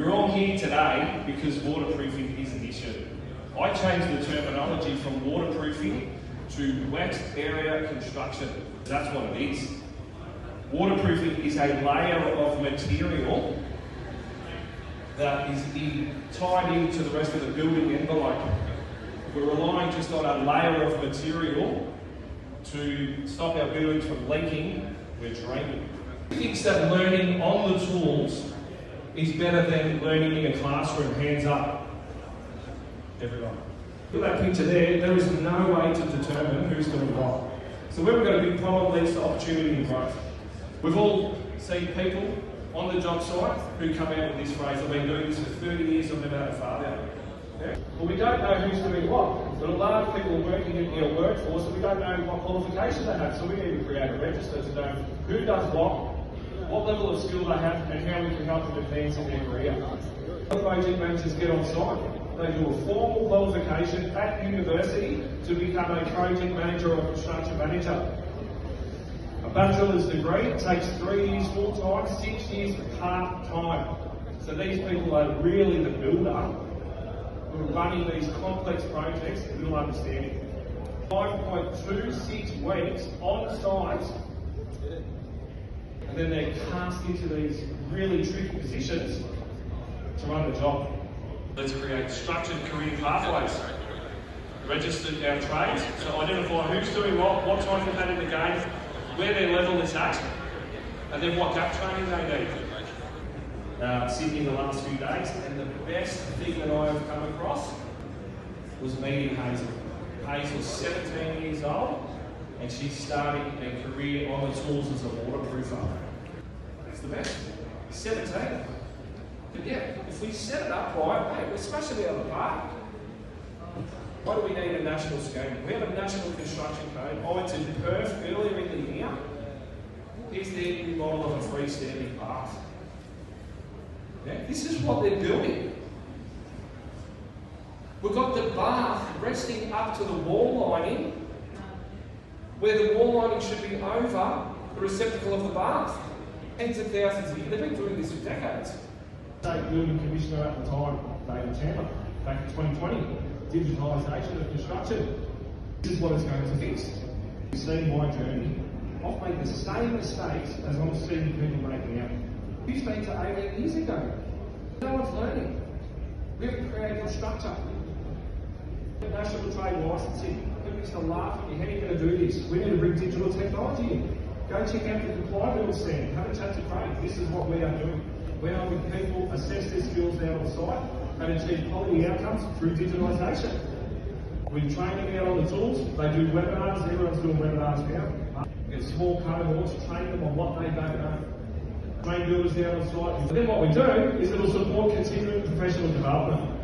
You're all here today because waterproofing is an issue. I changed the terminology from waterproofing to wet area construction. That's what it is. Waterproofing is a layer of material that is tied into the rest of the building envelope. We're relying just on a layer of material to stop our buildings from leaking. We're draining. He thinks that learning on the tools is better than learning in a classroom, hands up. Everyone. Look at that picture there is no way to determine who's doing what. So when we've got a big problem, leads to opportunity and growth. We've all seen people on the job site who come out with this phrase, I've been doing this for 30 years, I've never had a fart out. Yeah. Well, we don't know who's doing what. There are large people working in our workforce and we don't know what qualifications they have. So we need to create a register to know who does what level of skill they have and how we can help them advance in their career. Project managers get on site. They do a formal qualification at university to become a project manager or construction manager. A bachelor's degree takes 3 years full-time, 6 years part-time. So these people are really the builder who are running these complex projects with little understanding. 5.26 weeks on site, and then they're cast into these really tricky positions to run the job. Let's create structured career pathways. Register our trades, so identify who's doing what time they've had in the game, where their level is at, and then what gap training they need. Sydney in the last few days, and the best thing that I have come across was meeting Hazel. Hazel's 17 years old, and she's starting a career on the tools as a waterproofer. That's the best. 17. But yeah, if we set it up right, hey, we're smashing it out of the park. Why do we need a national scheme? We have a national construction code. I went to Perth earlier in the year. Here's their new model of a freestanding path. Yeah, this is what they're building. We've got the bath resting up to the wall lining, where the wall lining should be over the receptacle of the bath. Tens of thousands of years. They've been doing this for decades. State Building Commissioner at the time, David Chandler, back in 2020, digitalisation of construction. This is what it's going to fix. You've seen my journey. I've made the same mistakes as I'm seeing people making now. 15 to 18 years ago. No one's learning. We haven't created a structure. National trade licensing. People used to laugh at me, how are you going to do this? We need to bring digital technology in. Go check out the comply build stand. Have a chat to Craig. This is what we are doing. We're helping people assess their skills out on site and achieve quality outcomes through digitalisation. We train them out on the tools. They do webinars. Everyone's doing webinars now. We get small cohorts, train them on what they don't know. Train builders out on site. And then what we do is it will support continuing professional development.